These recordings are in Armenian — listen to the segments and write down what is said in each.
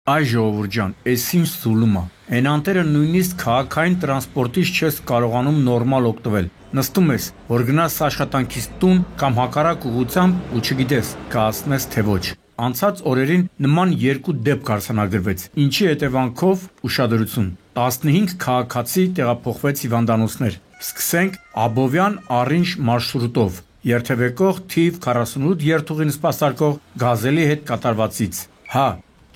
Այ ժողովուրդ ջան, էս ինչ զուլում է։ Այն անտերը նույնիսկ քաղաքային տրանսպորտից չես կարողանում նորմալ օգտվել։ Նստում ես, որ գնաս աշխատանքից տուն կամ հակառակ ուղղությամբ ու չգիտես, կհասնես թե ոչ։ Անցած օրերին նման երկու դեպք արձանագրվեց, ինչի հետևանքով ուշադրություն 15 քաղաքացի տեղափոխվեց հիվանդանոցներ։ Սկսենք Աբովյան Առինջ մարշրուտով, երթևեկող թիվ 48 երթուղին սպասարկող գազելի հետ կատարվածից։ Հա,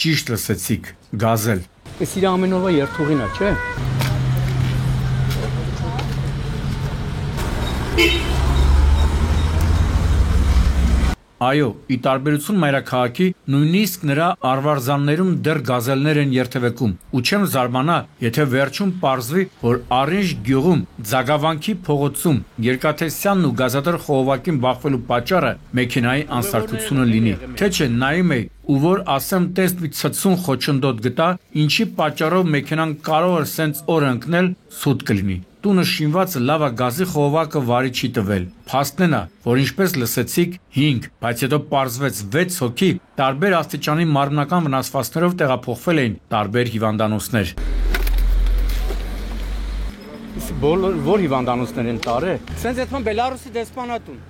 ճիշտ լսեցիք, գազել։ Էս իր ամեն օրվա երթուղին է, չէ՞։ Այո, ի տարբերություն մայրաքաղաքի, նույնիսկ նրա արվարձաններում դեռ գազելներ են երթևեկում։ Ու չեմ զարմանա, եթե վերջում պարզվի, որ Առինջ գյուղում Ձագավանքի փողոցում երկաթեսյանն ու գազադար խողովակին բախվելու պատճառը մեքենայի անսարքությունը լինի։ Թե չէ նայում էի ու որ ասեմ տես մի ցցուն խոչընդոտ գտա, ինչի պատճառով մեքենան կարող էր սենց օր ընկնել, սուտ կլինի։ Տունը շինվածը լավա գազի խողովակը վարի չի տվել։ Փաստն է, որ ինչպես լսեցիք 5, բայց հետո պարզվեց 6 հոգի տարբեր աստիճանի մարմնական վնասվածքներով տեղափոխվել էին տարբեր հիվանդանոցներ։ Որ հիվանդանոցներ են տարել։ Սենց այդքան Բելարուսի դեսպանատուն։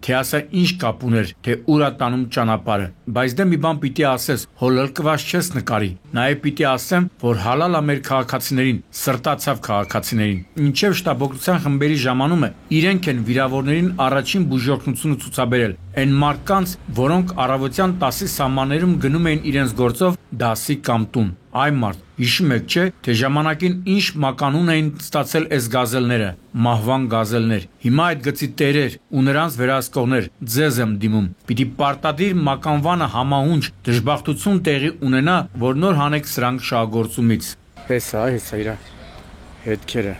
Թե ասա ինչ կապ ուներ, թե ուր է տանում ճանապարհը, բայց դե մի բան պիտի ասես, հոլ լրկված չես նկարի։ Նաև պիտի ասեմ, որ հալալ է մեր քաղաքացիներին, սրտացավ քաղաքացիներին։ Ինչև շտաբօգնության խմբերի ժամանումը իրենք են վիրավորներին առաջին բուժօգնությունը ցուցաբերել։ Այն մարդկանց, որոնք առավոտյան 10-ի սահմաններում գնում էին իրենց գործով դասի կամ տուն։ Այ մարդ, հիշում եք չէ, թե ժամանակին ինչ մականուն էին ստացել այս գազելները, մահվան գազելներ։ Հիմա այդ գծի տերեր ու նրանց վերահսկողներ ձեզ եմ դիմում։ Պիտի պարտադիր մականվանը համահունչ դժբախտություն տեղի ունենա, որ նոր հանեք սրանք շահագործումից։ Հեսա իր հետքերը։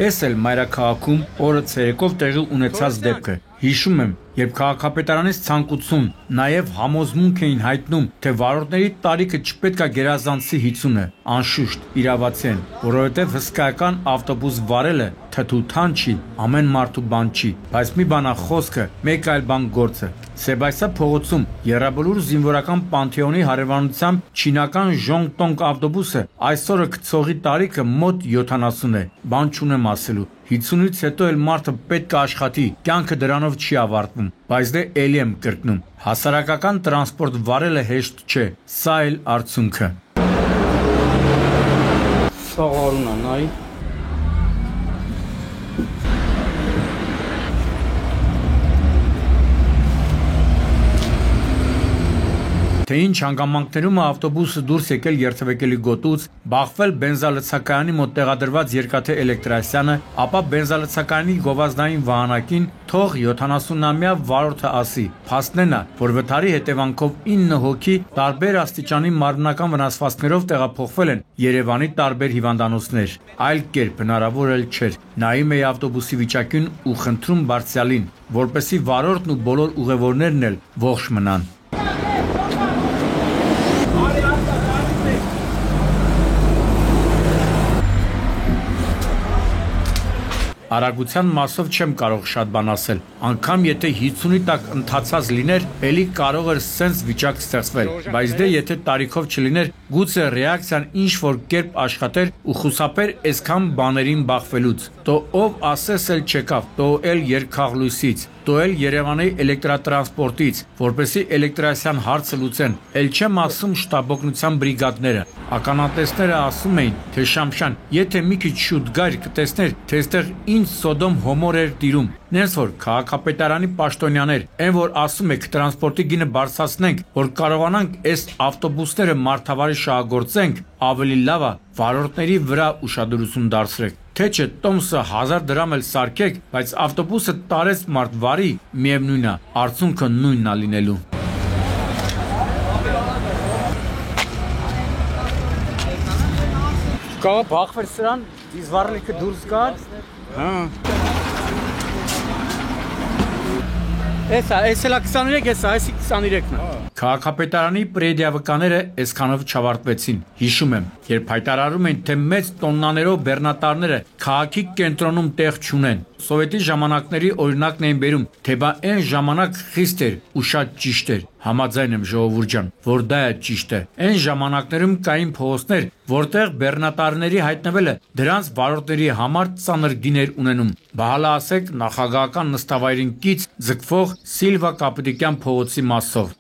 Էս էլ մայրաքաղաքում օրը ցերեկով տեղի ունեցած դեպքը։ Հիշում եմ, երբ քաղաքապետարանից ցանկություն, նաև համոզմունք էին հայտնում, թե վարորդների տարիքը չպետք է գերազանցի 50-ը, անշուշտ իրավացի են, որովհետև հսկայական ավտոբուս վարելը թթութան չի, ամեն մարդու բան չի, բայց մի բան է խոսքը, մեկ այլ բան գործը։ Սեբաստիա փողոցում Եռաբլուր զինվորական պանթեոնի հարևանությամբ չինական Ժոնգտոնգ ավտոբուսը այսօրը գցողի տարիքը մոտ 70 է, բան չունեմ ասելու։ 50-ից հետո էլ մարդը պետք է աշխատի, կյանքը դրանով չի ավարտվում, բայց դե էլի եմ կրկնում, հասարակական տրանսպորտ վարելը հեշտ չէ, սա էլ արդյունքը։ Սաղարուն է, նայ։ Թե ինչ հանգամանքներում է ավտոբուսը դուրս եկել երթևեկելի գոտուց, բախվել բենզալցակայանի մոտ տեղադրված երկաթե էլեկտրասյանը, ապա բենզալցակայանի գովազդային վահանակին թող 70-ամյա վարորդը ասի։ Փաստն է, որ վթարի հետևանքով 9 հոգի տարբեր աստիճանի մարմնական վնասվածքներով տեղափոխվել են Երևանի տարբեր հիվանդանոցներ։ Այլ կերպ հնարավոր էլ չէր։ Նայում էի ավտոբուսի վիճակին ու խնդրում բարձրալին, որպեսզի վարորդն ու բոլոր ուղևորներն էլ ողջ մնան։ Արագության մասով չեմ կարող շատ բան ասել, անգամ եթե 50-ի տակ ընթացած լիներ, էլի կարող էր սենց վիճակ ստեղծվել, բայց դե եթե տարիքով չլիներ, գուցե ռեակցիան ինչ-որ կերպ աշխատեր ու խուսափեր այսքան բաներին բախվելուց։ Տո ով ասես էլ չեկավ, տո էլ երկխաղլույսից, տո էլ Երևանի էլեկտրատրանսպորտից, որպեսի էլեկտրասյան հարցը լուծեն, էլ չեմ ասում շտաբօգնության բրիգադները։ Ականատեսները ասում էին, թե Շամշան, եթե մի քիչ շուտ գար կտեսներ, թե այստեղ ինչ Սոդոմ հոմոր էր տիրում։ Նենց որ քաղաքապետարանի պաշտոնյաներ, այն որ ասում եք տրանսպորտի գինը բարձրացնենք, որ կարողանանք այս ավտոբուսները մարդավարի շահագործենք, ավելի լավ է վարորդների վրա ուշադրություն դարձրեք։ Թե չէ տոմսը 1000 դրամ էլ սարքեք, բայց ավտոբուսը տարեց մարդ վարի, միևնույն է, արդյունքը նույնն է լինելու։ Կարող բախվեր սրան, դիզվառելիքը դուրս գար։ Հա։ Էսա, էսելա 23, էսա, այսի 23-ն է։ Քաղաքապետարանի պրեդիավկաները այսքանով չավարտվեցին։ Հիշում եմ, երբ հայտարարում են, թե մեծ տոննաներով բեռնատարները քաղաքի կենտրոնում տեղ չունեն, սովետի ժամանակների օրինակն էին բերում, թե բա այն ժամանակ խիստ էր ու շատ ճիշտ էր։ Համաձայն եմ ժողովուրդ ջան, որ դա է ճիշտը։ Այն ժամանակներում կային փողոցներ, որտեղ բեռնատարների հայտնվելը դրանց վարորդների համար ծանր գիներ ունենում։ Բահալա ասեք նախագահական նստավայրին կից ձգվող Սիլվա Կապուտիկյան փողոցի մասով։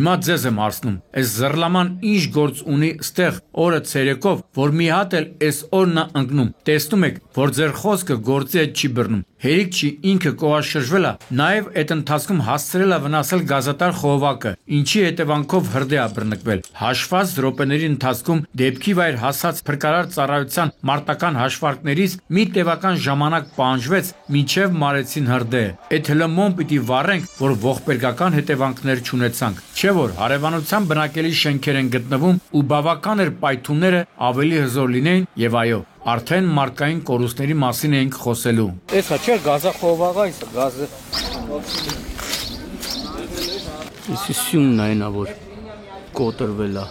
Հիմա ձեզ եմ հարցնում, այս զռլաման ինչ գործ ունի ստեղ օրը ցերեկով, որ մի հատ էլ այս օրն է ընկնում։ Տեսնում եք, որ ձեր խոսքը գործի հետ չի բռնում։ Հերիք չի ինքը կողաշրջվել է, նաև այդ ընթացքում հասցրել է վնասել գազատար խողովակը, ինչի հետևանքով հրդեհ է բռնկվել։ Հաշված րոպեների ընթացքում դեպքի վայր հասած փրկարար ծառայության մարտական հաշվարկներից մի տևական ժամանակ պահանջվեց, մինչև մարեցին հրդեհը։ Այդ հլմոն պիտի վառենք, որ ողբերգական հետևանքներ չունեցանք։ Չէ՞ որ հարևանության բնակելի շենքեր են գտնվում ու բավական էր պայթունները ավելի հզոր լինեին եւ այո, արդեն մարկային կորուստների մասին էինք խոսելու։ Էսա չէ գազախողվաղա, էսա գազը։ Էսի սյունն այն ա որ կոտրվել է։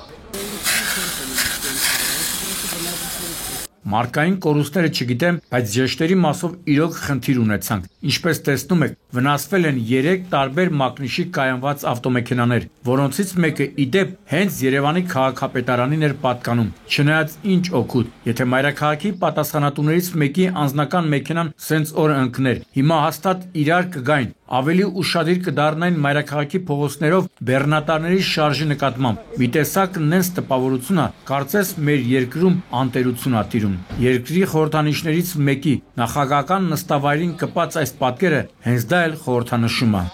Մարկային կորուստները չգիտեմ, բայց ջեշտերի մասով իրոք խնդիր ունեցանք։ Ինչպես տեսնում եք, վնասվել են 3 տարբեր մակնիշի կայանված ավտոմեքենաներ, որոնցից մեկը իդեպ հենց Երևանի քաղաքապետարանին էր պատկանում։ Չնայած ինչ օգուտ, եթե մայրաքաղաքի պատասխանատուներից մեկի անձնական մեքենան սենց օր ընկներ, հիմա հաստատ իրար կգային, ավելի ուշադիր կդառնային մայրաքաղաքի փողոցներով բեռնատարների շարժի նկատմամբ։ Մի տեսակ նենց տպավորություն է, կարծես մեր երկրում անտերություն է տիրում։ Երկրի խորհրդանիշներից մեկի նախագահական նստավայրին կպած այս պատկերը հենց դա էլ խորհրդանշում է։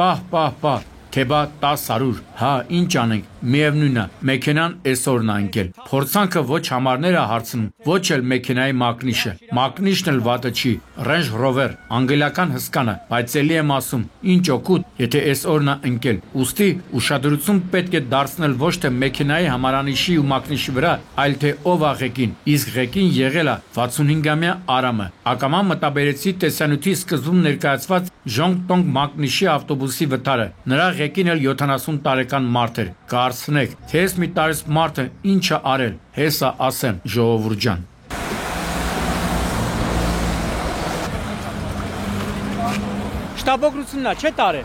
Պահ, թե բա 10 100, հա, ինչ անենք, միևնույն է, մեքենան այսօրն է ընկել։ Փորձանքը ոչ համարներ է հարցնում, ոչ էլ մեքենայի մակնիշը։ Մակնիշն էլ վատը չի, Range Rover, անգլիական հսկանը, բայց ելի եմ ասում, ինչ օգուտ, եթե այսօրն է ընկել։ Ուստի ուշադրություն պետք է դարձնել ոչ թե մեքենայի համարանիշի ու մակնիշի վրա, այլ թե ով է ղեկին։ Իսկ ղեկին եղել է 65-ամյա Արամը։ Ակամա մտաբերեցի տեսանյութի սկզբում ներկայացված Ժոնգտոնգ մակնիշի ավտոբուսի վթարը։ Նրա ղեկին էլ 70 տարեկան մարդ էր։ Կարծնեք, թե այս մի տարեց մարդը ինչ է արել, հեսա ասեմ, ժողովուրդ ջան։ Շտաբօգնությունն է, չէ՞ տարե։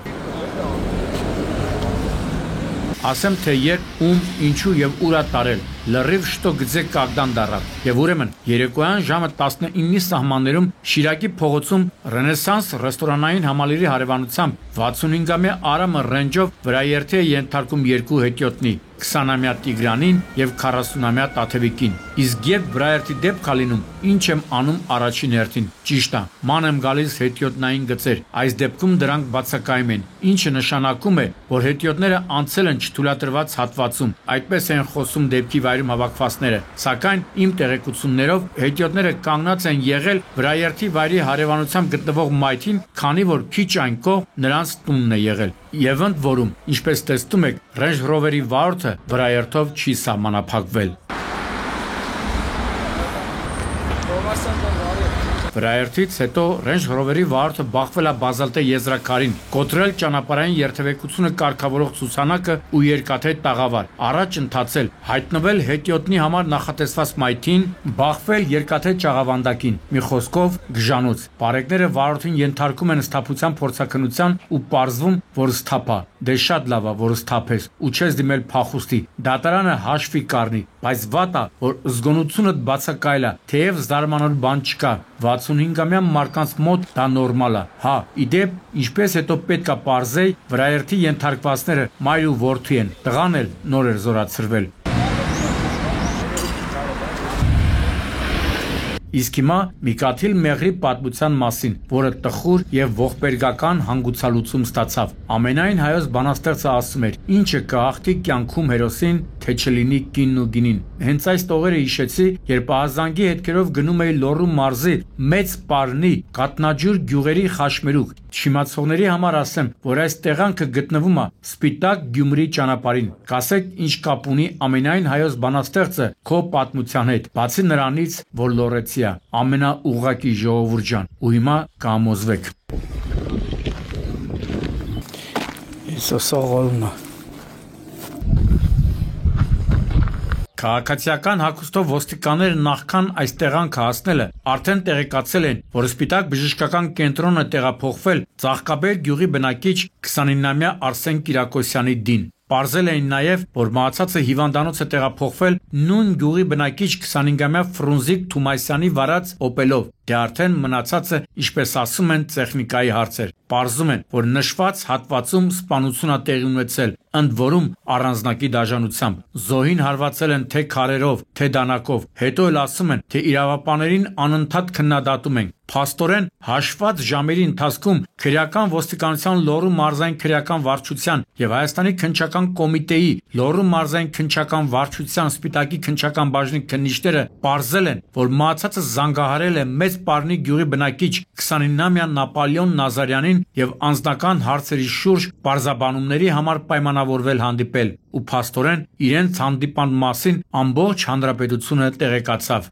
Ասեմ թե երբ, ում, ինչու եւ ուր է տարել, լրիվ շտո գծե կագդան դառավ։ Եվ ուրեմն երեկոյան ժամը 19-ի սահմաններում Շիրակի փողոցում Ռենեսանս ռեստորանային համալիրի հարևանությամբ 65-ամյա Արամը ռենջով վրաերթի է ենթարկում 2 հետիոտնի, 20-ամյա Տիգրանին եւ 40-ամյա Տաթևիկին։ Իսկ երբ վրաերթի դեպք է լինում, ինչ եմ անում առաջին հերթին։ Ճիշտ է, ման եմ գալիս հետիոտնային գծեր։ Այս դեպքում դրանք բացակայում են, ինչը նշանակում է, որ հետիոտները անցել են չթույլատրված հատվածում։ Այդպես են խոսում դեպքի վայրում հավաքվածները։ Սակայն իմ տեղեկություններով հետիոտները կանգնած են եղել վրաերթի վայրի հարևանությամբ գտնվող մայթին, քանի որ քիչ այն կողմ նրանց տունն է եղել։ Եվ ընդ որում, ինչպես տեսնում եք, Range Rover-ի վարորդը վրաերթով չի սահմանափակվել։ Վրաերթից հետո Range Rover-ի վարորդը բախվել է բազալտե եզրաքարին, կոտրել ճանապարհային երթևեկությունը կարգավորող ցուցանակը ու երկաթե տաղավար, առաջ ընթացել, հայտնվել հետիոտնի համար նախատեսված մայթին, բախվել երկաթե ճաղավանդակին, մի խոսքով գժանոց։ Բարեկները վարորդին ենթարկում են սթափության փորձաքննության ու պարզվում, որ սթափ է։ Դե շատ լավ է, որ սթափ ես ու չես դիմել փախուստի։ Դատարանը հաշվի կառնի, բայց վատ է, որ զգոնությունդ բացակայել է, թեև զարմանալու բան չկա։ 65-ամյա մարկանց մոտ դա նորմալ է։ Հա, իդեպ, ինչպես հետո պետք է պարզեի, վրաերթի ենթարկվածները մայր ու որդու են, տղան էլ նոր էր զորացրվել։ Իսկ հիմա մի կաթիլ մեղրի պատմության մասին, որը տխուր եւ ողբերգական հանգուցալուծում ստացավ։ Ամենայն հայոց բանաստեղծը ասում էր. ինչը կհաղթի կյանքում հերոսին, թե չլինի կինն ու գինին։ Հենց այս տողերը հիշեցի, երբ ահազանգի հետքերով գնում էի Լոռու մարզի մեծ Պարնի Կատնաջուր գյուղերի խաչմերուկ։ Չիմացողների համար ասեմ, որ այս տեղանքը գտնվում է Սպիտակ Գյումրի ճանապարհին։ Կասեք, ինչ կապ ունի ամենայն հայոց բանաստեղծը քո պատմության հետ, բացի նրանից, որ լոռեցի է, ամենաուղղակի ժողովուրդ ջան, ու հիմա կհամոզվեք։ Իսո սողոլնա։ Քաղաքացիական հագուստով ոստիկանները նախքան այս տեղանքը հասնելը արդեն տեղեկացել են, որ Սպիտակ բժշկական կենտրոնը տեղափոխվել Ծաղկաբեր գյուղի բնակիչ 29-ամյա Արսեն Կիրակոսյանի դին։ Պարզել էին նաև, որ մահացածը հիվանդանոց է տեղափոխվել նույն գյուղի բնակիչ 25-ամյա Ֆրունզիկ Թումասյանի վարած օպելով։ Դե արդեն մնացածը, ինչպես ասում են, տեխնիկայի հարցեր։ Պարզում են, որ նշված հատվածում սպանություն է տեղի ունեցել, ընդ որում առանձնակի դաժանությամբ։ Զոհին հարվածել են թե քարերով, թե դանակով։ Հետո էլ ասում են, թե իրավապաներին անընդհատ քննադատում են։ Փաստորեն հաշված ժամերի ընթացքում քրեական ոստիկանության Լոռու մարզային քրեական վարչության եւ Հայաստանի քննչական կոմիտեի Լոռու մարզային քննչական վարչության Սպիտակի քննչական բաժնի քննիչները պարզել են, որ մահացածը զանգահարել է մեծ Պարնի գյուղի բնակիչ 29-ամյա Նապոլեոն Նազարյանին եւ անձնական հարցերի շուրջ պարզաբանումների համար պայմանավորվել հանդիպել, ու փաստորեն իրենց հանդիպան մասին ամբողջ հանրապետությունը տեղեկացավ։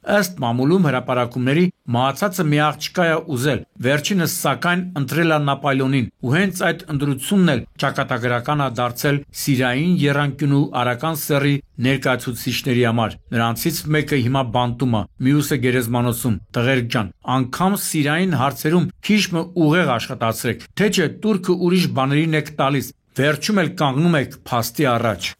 Ըստ մամուլում հրապարակումների մահացածը մի աղջկա է ուզել, վերջինս սակայն ընտրել է Նապոլեոնին, ու հենց այդ ընտրությունն էլ ճակատագրական է դարձել Սիրային եռանկյունու Արական սեռի ներկայացուցիչների համար։ Նրանցից մեկը հիմա բանտում է, մյուսը գերեզմանոցում։ Տղերք ջան, անգամ Սիրային հարցերում քիչ մը ուղեղ աշխատացրեք, թե չէ турքը ուրիշ բաներին եք տալիս, վերջում էլ կանգնում եք փաստի առաջ։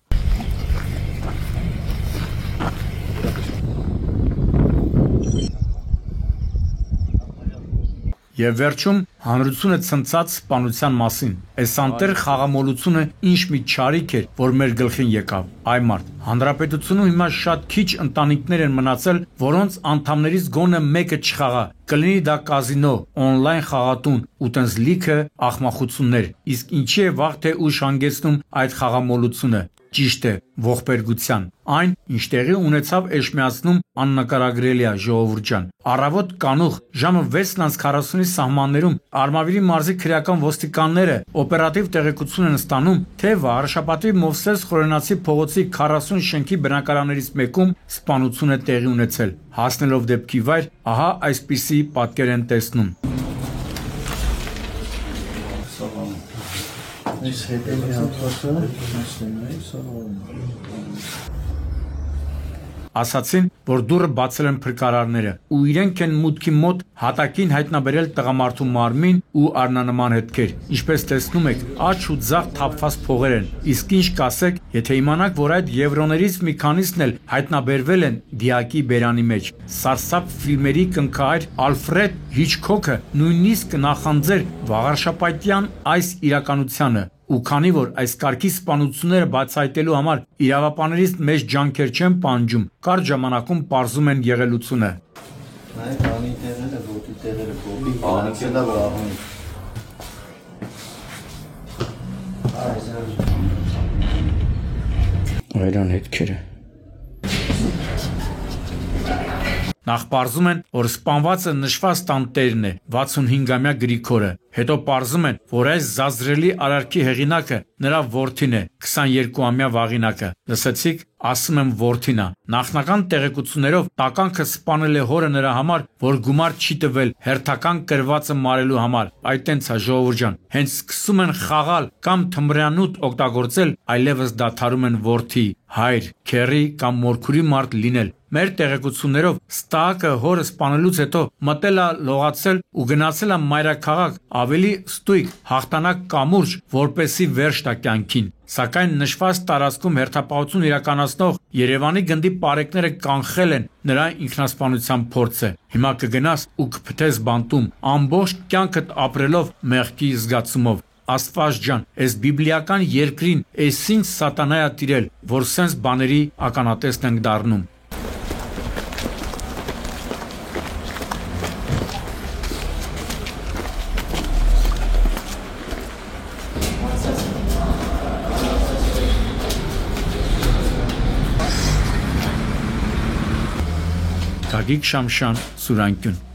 Եվ վերջում հանրությունը ցնցած սպանության մասին։ Այս անտեր խաղամոլությունը ինչ մի չարիք էր, որ մեր գլխին եկավ։ Այ մարդ, հանրապետությունում հիմա շատ քիչ ընտանիքներ են մնացել, որոնց անդամներից գոնե մեկը չխաղա։ Կլինի դա կազինո, օնլայն խաղատուն ու տենց լիքը աղմախություններ։ Իսկ ինչի է վաղ թե ուշ հանգեցնում այդ խաղամոլությունը։ Ճիշտ է, ողբերգության։ Այն, ինչ տեղի ունեցավ Էջմիածնում, աննկարագրելի է, ժողովուրդ ջան։ Առավոտ կանուխ ժամը 6:40-ի սահմաններում Արմավիրի մարզի քրեական ոստիկանները օպերատիվ տեղեկություն են ստանում, թե Վարշապատի Մովսես Խորենացի փողոցի 40 շենքի բնակարաններից մեկում սպանություն է տեղի ունեցել։ Հասնելով դեպքի վայր, ահա այսպիսի պատկեր են տեսնում։ Ասացին, որ դուռը բացել են փրկարարները, ու իրենք են մուտքի մոտ հատակին հայտնաբերել տղամարդու մարմին ու արնանման հետքեր։ Ինչպես տեսնում եք, աջ ու ձախ թափված փողեր են։ Իսկ ինչ կասեք, եթե իմանաք, որ այդ եվրոներից մի քանիսն էլ հայտնաբերվել են դիակի բերանի մեջ։ Սարսափ ֆիլմերի կնքահայր Ալֆրեդ Հիչքոքը նույնիսկ կնախանձեր Վաղարշապատյան այս իրականությանը։ Ու քանի որ այս կարգի սպանությունները բացահայտելու համար իրավապաներից մեծ ջանքեր չեն պահանջում, կարճ ժամանակում պարզում են եղելությունը։ Նայեք անի տեղերը, ոտի տեղերը, կոպի, անիքելա վաղուն։ Այրան հետքերը։ Նախ պարզում են, որ սպանվածը նշված տանտերն է, 65-ամյա Գրիգորը։ Հետո պարզում են, որ այս զազրելի արարքի հեղինակը նրա որդին է, 22-ամյա Վաղինակը։ Լսեցիք, ասում եմ որդին է։ Նախնական տեղեկություններով տականքը սպանել է հորը նրա համար, որ գումար չի տվել հերթական կրվածը մարելու համար։ Այդ տենց է, ժողովուրդ ջան։ Հենց սկսում են խաղալ կամ թմրանութ օգտագործել, այլևս դադարում են որդի, հայր, քեռի կամ մորքուրի մարդ լինել։ Մեր տեղեկություններով Ստակը հորը սպանելուց հետո մտել է լողացել ու գնացել է մայրաքաղաք, ավելի ստույգ հաղթանակ կամուրջ, որպեսի վերջ տա կյանքին։ Սակայն նշված տարածքում հերթապահություն իրականացնող Երևանի գնդի պարեկները կանխել են նրա ինքնասպանության փորձը։ Հիմա կգնաս ու կփթես բանտում, ամբողջ կյանքդ ապրելով մեղքի զգացումով։ Աստված ջան, այս բիբլիական երկրին էսինչ սատանայա տիրել, որ սենց բաների ականատեսն ենք դառնում։ Գագիկ Շամշան, Սուրանկյուն։